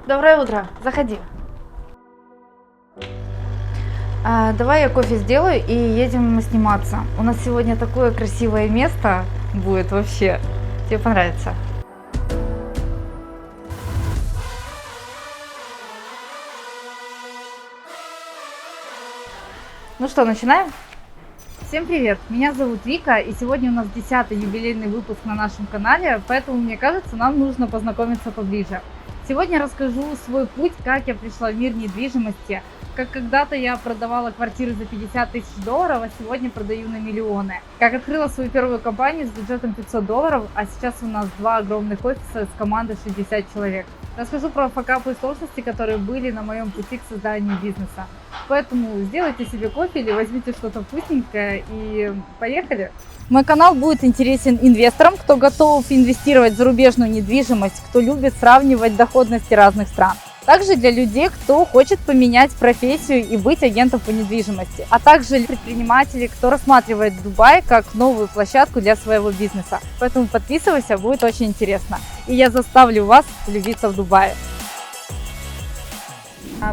Доброе утро, заходи. Давай я кофе сделаю и едем сниматься. У нас сегодня такое красивое место будет вообще. Тебе понравится. Ну что, начинаем? Всем привет! Меня зовут Вика, и сегодня у нас 10-й юбилейный выпуск на нашем канале, поэтому, мне кажется, нам нужно познакомиться поближе. Сегодня расскажу свой путь, как я пришла в мир недвижимости, как когда-то я продавала квартиры за 50 тысяч долларов, а сегодня продаю на миллионы. Как открыла свою первую компанию с бюджетом 500 долларов, а сейчас у нас 2 огромных офиса с командой 60 человек. Расскажу про факапы и сложности, которые были на моем пути к созданию бизнеса. Поэтому сделайте себе кофе или возьмите что-то вкусненькое и поехали! Мой канал будет интересен инвесторам, кто готов инвестировать в зарубежную недвижимость, кто любит сравнивать доходности разных стран. Также для людей, кто хочет поменять профессию и быть агентом по недвижимости, а также предпринимателей, кто рассматривает Дубай как новую площадку для своего бизнеса. Поэтому подписывайся, будет очень интересно. И я заставлю вас влюбиться в Дубае.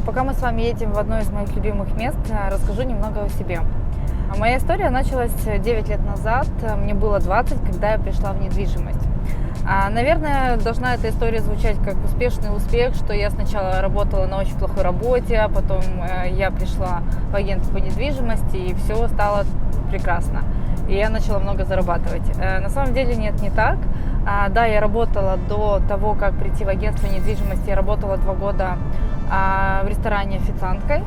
Пока мы с вами едем в одно из моих любимых мест, расскажу немного о себе. Моя история началась 9 лет назад, мне было 20, когда я пришла в недвижимость. Наверное, должна эта история звучать как успешный успех, что я сначала работала на очень плохой работе, а потом я пришла в агентство по недвижимости, и все стало прекрасно. И я начала много зарабатывать. На самом деле нет, не так. Да, я работала до того, как прийти в агентство недвижимости, я работала 2 года в ресторане официанткой.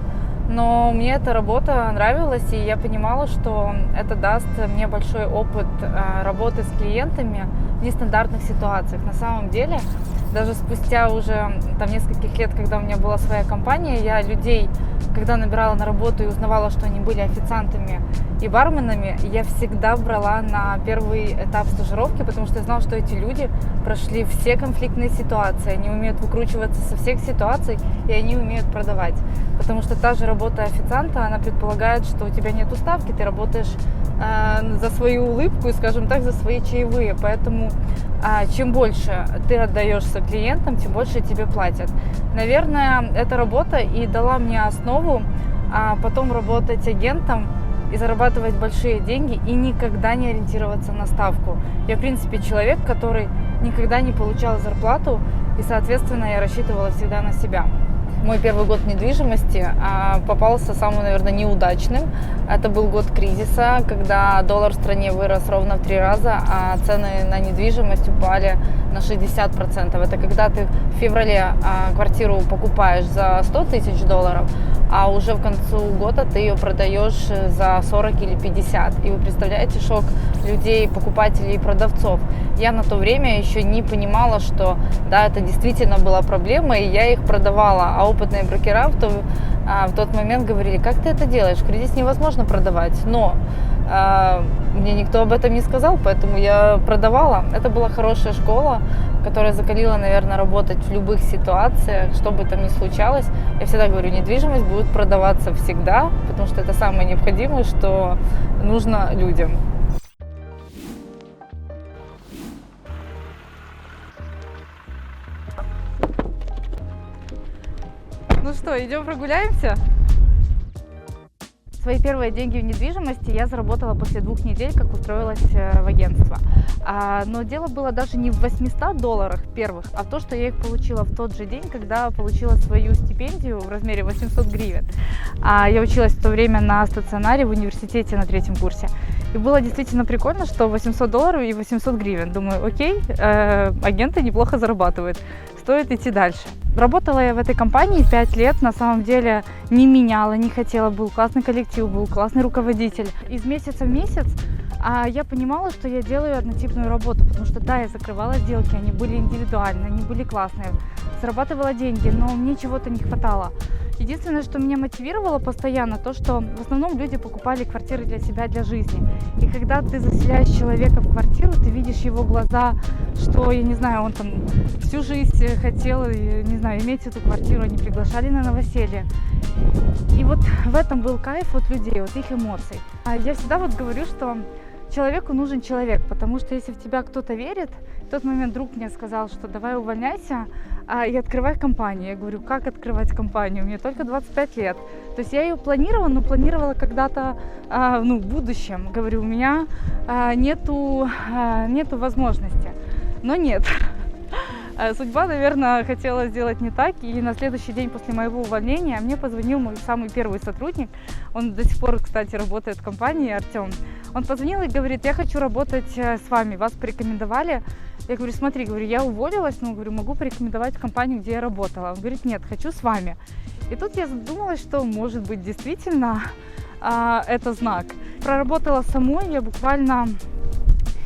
Но мне эта работа нравилась, и я понимала, что это даст мне большой опыт работы с клиентами в нестандартных ситуациях. На самом деле, даже спустя уже нескольких лет, когда у меня была своя компания, я людей, когда набирала на работу и узнавала, что они были официантами и барменами, я всегда брала на первый этап стажировки, потому что я знала, что эти люди прошли все конфликтные ситуации, они умеют выкручиваться со всех ситуаций, и они умеют продавать. Потому что та же работа официанта, она предполагает, что у тебя нет ставки, ты работаешь за свою улыбку и, скажем так, за свои чаевые. Поэтому чем больше ты отдаешься клиентам, тем больше тебе платят. Наверное, эта работа и дала мне основу потом работать агентом и зарабатывать большие деньги и никогда не ориентироваться на ставку. Я, в принципе, человек, который никогда не получал зарплату, и, соответственно, я рассчитывала всегда на себя. Мой первый год недвижимости попался самым, наверное, неудачным. Это был год кризиса, когда доллар в стране вырос ровно в 3 раза, а цены на недвижимость упали на 60%. Это когда ты в феврале квартиру покупаешь за 100 тысяч долларов, а уже в концу года ты ее продаешь за 40 или 50. И вы представляете шок людей, покупателей и продавцов. Я на то время еще не понимала, что да, это действительно была проблема, и я их продавала. А опытные брокера в тот момент говорили: как ты это делаешь? Кредит невозможно продавать. Но мне никто об этом не сказал, поэтому я продавала. Это была хорошая школа, которая закалила, наверное, работать в любых ситуациях, что бы там ни случалось. Я всегда говорю, недвижимость будет продаваться всегда, потому что это самое необходимое, что нужно людям. Ну что, идем прогуляемся? Свои первые деньги в недвижимости я заработала после 2 недель, как устроилась в агентство. Но дело было даже не в 800 долларах первых, а в том, что я их получила в тот же день, когда получила свою стипендию в размере 800 гривен. Я училась в то время на стационаре в университете на 3-м курсе. И было действительно прикольно, что 800 долларов и 800 гривен. Думаю, окей, агенты неплохо зарабатывают, стоит идти дальше. Работала я в этой компании 5 лет, на самом деле не меняла, не хотела, был классный коллектив, был классный руководитель. Из месяца в месяц я понимала, что я делаю однотипную работу, потому что да, я закрывала сделки, они были индивидуальные, они были классные, зарабатывала деньги, но мне чего-то не хватало. Единственное, что меня мотивировало постоянно, то, что в основном люди покупали квартиры для себя, для жизни. И когда ты заселяешь человека в квартиру, ты видишь его глаза, что, я не знаю, он там всю жизнь хотел, не знаю, иметь эту квартиру, они приглашали на новоселье. И вот в этом был кайф от людей, от их эмоций. Я всегда говорю, что человеку нужен человек, потому что если в тебя кто-то верит, в тот момент друг мне сказал, что давай увольняйся, и открывай компанию. Я говорю, как открывать компанию? Мне только 25 лет. То есть я ее планировала, но планировала когда-то в будущем. Говорю, у меня нету возможности. Но нет. Судьба, наверное, хотела сделать не так. И на следующий день после моего увольнения мне позвонил мой самый первый сотрудник. Он до сих пор, кстати, работает в компании, Артем. Он позвонил и говорит, я хочу работать с вами, вас порекомендовали. Я говорю, смотри, я уволилась, но говорю, могу порекомендовать компанию, где я работала. Он говорит, нет, хочу с вами. И тут я задумалась, что, может быть, действительно это знак. Проработала самой я буквально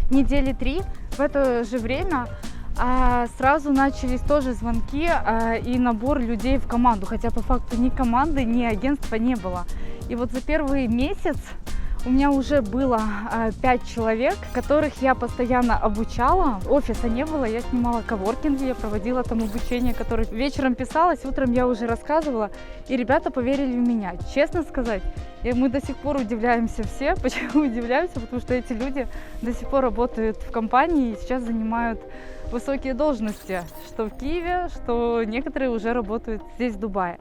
недели 3. В это же время сразу начались тоже звонки и набор людей в команду. Хотя по факту ни команды, ни агентства не было. И вот за первый месяц у меня уже было 5 человек, которых я постоянно обучала. Офиса не было, я снимала коворкинги, я проводила там обучение, которое вечером писалось, утром я уже рассказывала. И ребята поверили в меня. Честно сказать, мы до сих пор удивляемся все. Почему удивляемся? Потому что эти люди до сих пор работают в компании и сейчас занимают высокие должности, что в Киеве, что некоторые уже работают здесь, в Дубае.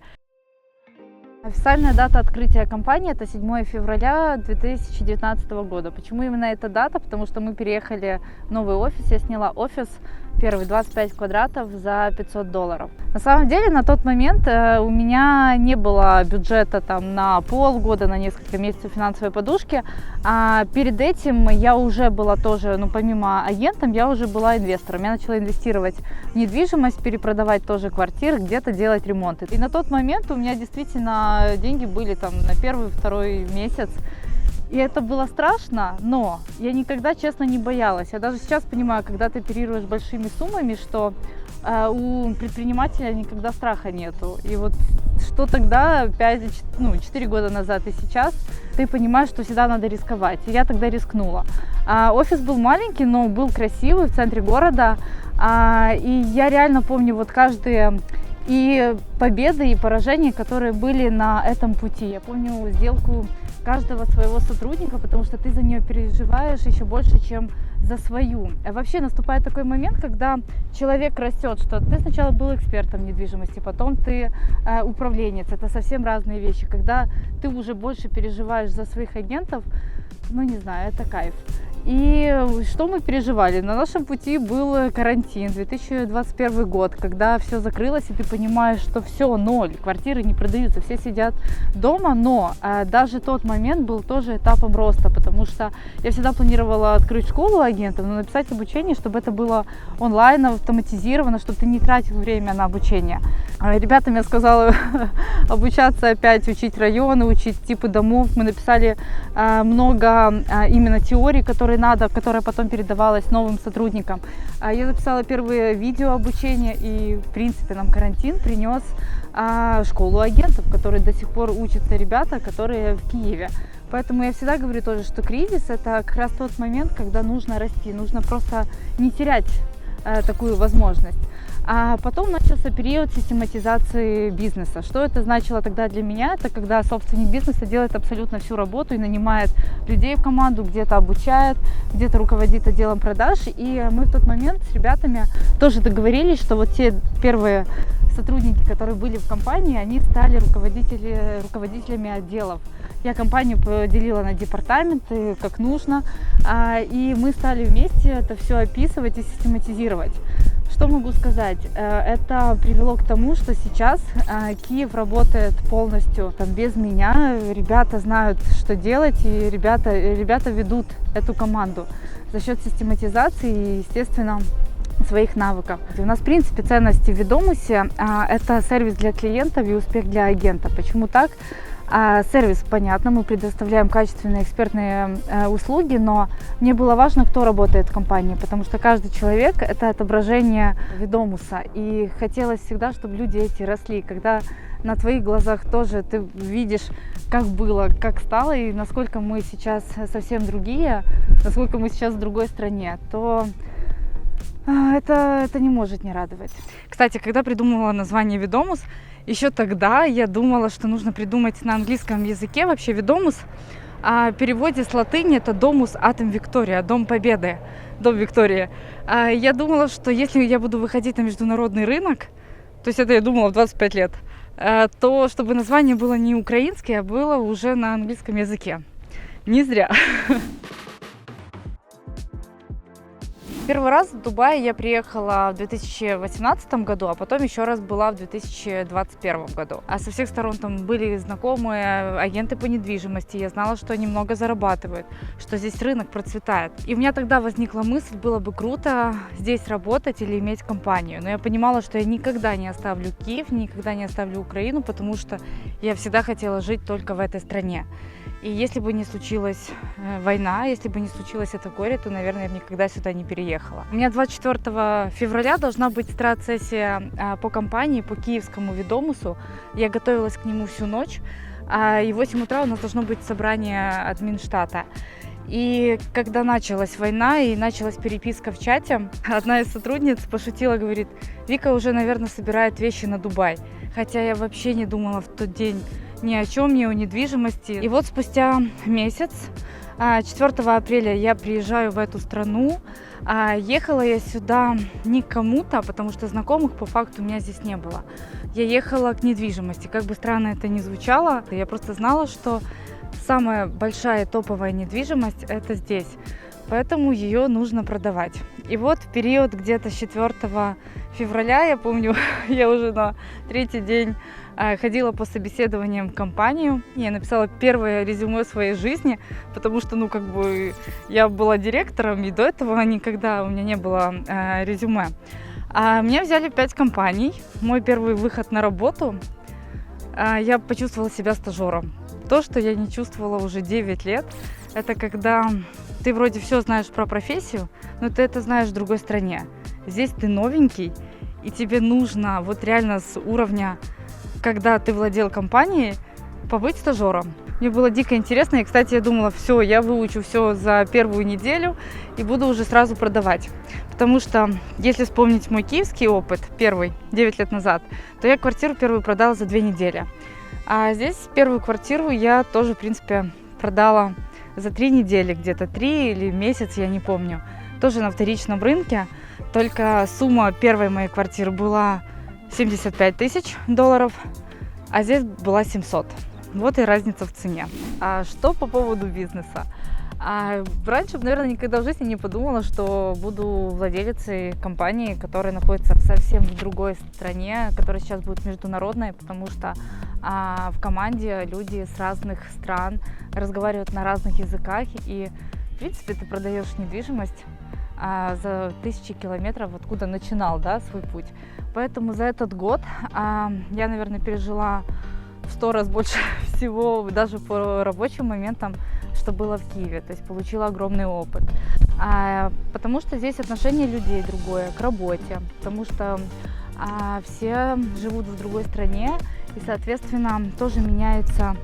Официальная дата открытия компании – это 7 февраля 2019 года. Почему именно эта дата? Потому что мы переехали в новый офис. Я сняла офис первый 25 квадратов за $500. На самом деле на тот момент у меня не было бюджета там на полгода, на несколько месяцев финансовой подушки. А перед этим я уже была тоже, помимо агентом, я уже была инвестором. Я начала инвестировать в недвижимость, перепродавать тоже квартиры, где-то делать ремонты. И на тот момент у меня действительно деньги были там на первый-второй месяц. И это было страшно, но я никогда, честно, не боялась. Я даже сейчас понимаю, когда ты оперируешь большими суммами, что у предпринимателя никогда страха нету. И вот что тогда, 4 года назад и сейчас, ты понимаешь, что всегда надо рисковать. И я тогда рискнула. Офис был маленький, но был красивый, в центре города. И я реально помню вот каждые и победы, и поражения, которые были на этом пути. Я помню сделку каждого своего сотрудника, потому что ты за нее переживаешь еще больше, чем за свою. Вообще наступает такой момент, когда человек растет, что ты сначала был экспертом недвижимости, потом ты управленец. Это совсем разные вещи. Когда ты уже больше переживаешь за своих агентов, не знаю, это кайф. И что мы переживали? На нашем пути был карантин, 2021 год, когда все закрылось, и ты понимаешь, что все, ноль, квартиры не продаются, все сидят дома, но даже тот момент был тоже этапом роста, потому что я всегда планировала открыть школу агентов, но написать обучение, чтобы это было онлайн, автоматизировано, чтобы ты не тратил время на обучение. Ребятам я сказала обучаться опять, учить районы, учить типы домов. Мы написали много именно теорий, которая потом передавалась новым сотрудникам. Я записала первые видео обучения, и в принципе нам карантин принес школу агентов, в которой до сих пор учатся ребята, которые в Киеве. Поэтому я всегда говорю тоже, что кризис – это как раз тот момент, когда нужно расти, нужно просто не терять такую возможность. А потом начался период систематизации бизнеса. Что это значило тогда для меня? Это когда собственник бизнеса делает абсолютно всю работу и нанимает людей в команду, где-то обучает, где-то руководит отделом продаж. И мы в тот момент с ребятами тоже договорились, что вот те первые сотрудники, которые были в компании, они стали руководителями отделов. Я компанию поделила на департаменты, как нужно, и мы стали вместе это все описывать и систематизировать. Что могу сказать? Это привело к тому, что сейчас Киев работает полностью без меня. Ребята знают, что делать, и ребята ведут эту команду за счет систематизации и, естественно, своих навыков. У нас, в принципе, ценности в Ведомусе – это сервис для клиентов и успех для агента. Почему так? Сервис, понятно, мы предоставляем качественные экспертные услуги, но мне было важно, кто работает в компании, потому что каждый человек – это отображение Ведомуса. И хотелось всегда, чтобы люди эти росли, когда на твоих глазах тоже ты видишь, как было, как стало, и насколько мы сейчас совсем другие, насколько мы сейчас в другой стране, то это не может не радовать. Кстати, когда придумала название Ведомус, еще тогда я думала, что нужно придумать на английском языке вообще Ведомус. А в переводе с латыни это Domus Autem Victoria, Дом Победы, Дом Виктории. Я думала, что если я буду выходить на международный рынок, то есть это я думала в 25 лет, то чтобы название было не украинское, а было уже на английском языке. Не зря. Первый раз в Дубай я приехала в 2018 году, а потом еще раз была в 2021 году. А со всех сторон там были знакомые агенты по недвижимости. Я знала, что они много зарабатывают, что здесь рынок процветает. И у меня тогда возникла мысль, было бы круто здесь работать или иметь компанию. Но я понимала, что я никогда не оставлю Киев, никогда не оставлю Украину, потому что я всегда хотела жить только в этой стране. И если бы не случилась война, если бы не случилось это горе, то, наверное, я бы никогда сюда не переехала. У меня 24 февраля должна быть страт-сессия по компании, по киевскому Ведомусу. Я готовилась к нему всю ночь, и в 8 утра у нас должно быть собрание админштата. И когда началась война и началась переписка в чате, одна из сотрудниц пошутила, говорит: Вика уже, наверное, собирает вещи на Дубай. Хотя я вообще не думала в тот день ни о чем, ни о недвижимости. И вот спустя месяц, 4 апреля, я приезжаю в эту страну. Ехала я сюда не к кому-то, потому что знакомых по факту у меня здесь не было. Я ехала к недвижимости. Как бы странно это ни звучало, я просто знала, что самая большая топовая недвижимость это здесь. Поэтому ее нужно продавать. И вот в период где-то с 4 февраля, я помню, я уже на 3-й день ходила по собеседованиям в компанию. Я написала первое резюме в своей жизни, потому что, я была директором, и до этого никогда у меня не было резюме. Меня взяли 5 компаний. Мой первый выход на работу, я почувствовала себя стажером. То, что я не чувствовала уже 9 лет, это когда ты вроде все знаешь про профессию, но ты это знаешь в другой стране. Здесь ты новенький, и тебе нужно вот реально с уровня, когда ты владел компанией, побыть стажером. Мне было дико интересно, и, кстати, я думала, все, я выучу все за первую неделю и буду уже сразу продавать. Потому что, если вспомнить мой киевский опыт, первый, 9 лет назад, то я квартиру первую продала за 2 недели. А здесь первую квартиру я тоже, в принципе, продала за 3 недели, где-то 3 или месяц, я не помню. Тоже на вторичном рынке, только сумма первой моей квартиры была $75 тысяч, а здесь была 700. Вот и разница в цене. А что по поводу бизнеса? Раньше, наверное, никогда в жизни не подумала, что буду владелицей компании, которая находится совсем в другой стране, которая сейчас будет международной, потому что в команде люди с разных стран разговаривают на разных языках, и, в принципе, ты продаешь недвижимость за 1000 километров, откуда начинал, свой путь. Поэтому за этот год я, наверное, пережила в 100 раз больше всего, даже по рабочим моментам, что было в Киеве. То есть получила огромный опыт. Потому что здесь отношение людей другое к работе, потому что все живут в другой стране, и, соответственно, тоже меняется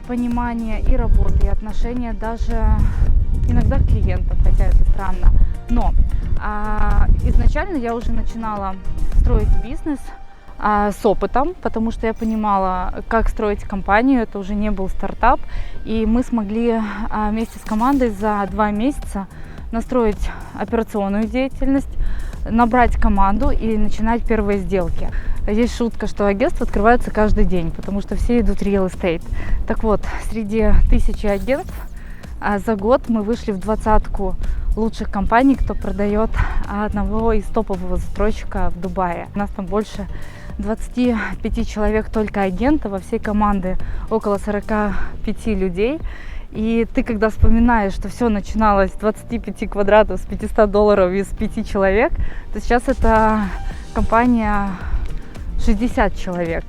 понимание и работы, и отношения даже иногда к клиентам, хотя это странно. Но изначально я уже начинала строить бизнес с опытом, потому что я понимала, как строить компанию, это уже не был стартап, и мы смогли вместе с командой за 2 месяца настроить операционную деятельность, набрать команду и начинать первые сделки. Есть шутка, что агентства открываются каждый день, потому что все идут в real estate. Так вот, среди 1000 агентств за год мы вышли в 20-ку лучших компаний, кто продает одного из топового застройщика в Дубае. У нас там больше 25 человек только агентов, во всей команды около 45 людей. И ты, когда вспоминаешь, что все начиналось с 25 квадратов, с $500 из 5 человек, то сейчас это компания 60 человек.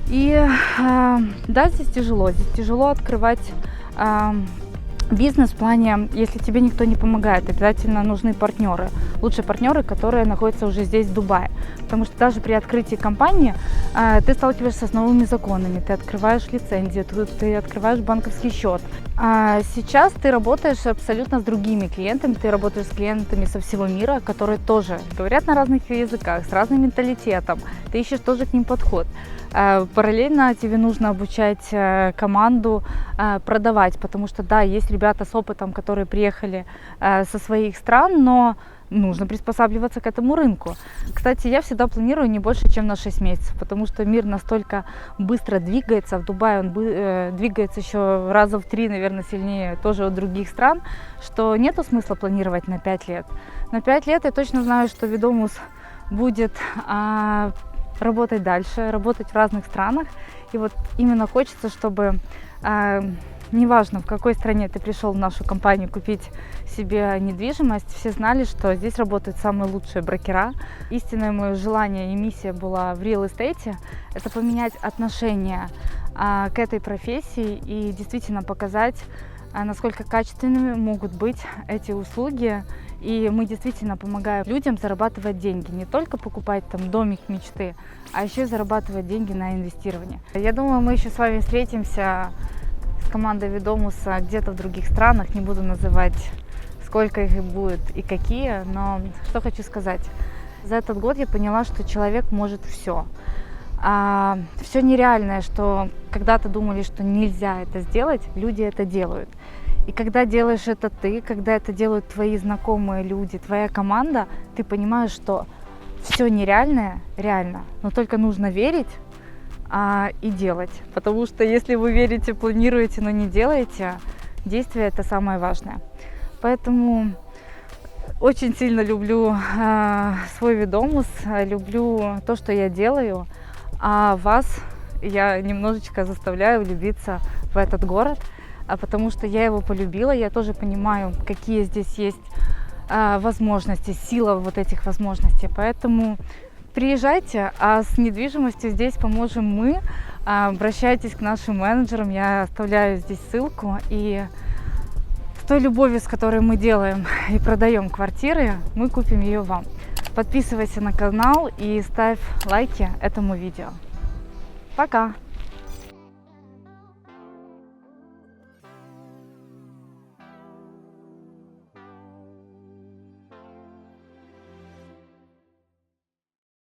И да, здесь тяжело открывать бизнес в плане, если тебе никто не помогает, обязательно нужны партнеры. Лучшие партнеры, которые находятся уже здесь, в Дубае. Потому что даже при открытии компании ты сталкиваешься с новыми законами, ты открываешь лицензию, ты открываешь банковский счет. А сейчас ты работаешь абсолютно с другими клиентами, ты работаешь с клиентами со всего мира, которые тоже говорят на разных языках, с разным менталитетом, ты ищешь тоже к ним подход. Параллельно тебе нужно обучать команду продавать, потому что да, есть ребята с опытом, которые приехали со своих стран, но нужно приспосабливаться к этому рынку. Кстати, я всегда планирую не больше, чем на 6 месяцев, потому что мир настолько быстро двигается. В Дубае он двигается еще раза в 3, наверное, сильнее тоже от других стран, что нету смысла планировать на 5 лет. На 5 лет я точно знаю, что Ведомус будет работать дальше, работать в разных странах. И вот именно хочется, чтобы неважно, в какой стране ты пришел в нашу компанию купить себе недвижимость, все знали, что здесь работают самые лучшие брокера. Истинное мое желание и миссия была в real estate – это поменять отношение к этой профессии и действительно показать, насколько качественными могут быть эти услуги. И мы действительно помогаем людям зарабатывать деньги, не только покупать там домик мечты, а еще и зарабатывать деньги на инвестирование. Я думаю, мы еще с вами встретимся с командой Ведомуса где-то в других странах, не буду называть, сколько их будет и какие, но что хочу сказать. За этот год я поняла, что человек может все. Все нереальное, что когда-то думали, что нельзя это сделать, люди это делают. И когда делаешь это ты, когда это делают твои знакомые люди, твоя команда, ты понимаешь, что все нереальное реально, но только нужно верить и делать. Потому что если вы верите, планируете, но не делаете, действие – это самое важное. Поэтому очень сильно люблю свой Ведомус, люблю то, что я делаю, а вас я немножечко заставляю влюбиться в этот город, потому что я его полюбила, я тоже понимаю, какие здесь есть возможности, сила вот этих возможностей. Поэтому приезжайте, а с недвижимостью здесь поможем мы. Обращайтесь к нашим менеджерам, я оставляю здесь ссылку. И с той любовью, с которой мы делаем и продаем квартиры, мы купим ее вам. Подписывайся на канал и ставь лайки этому видео. Пока!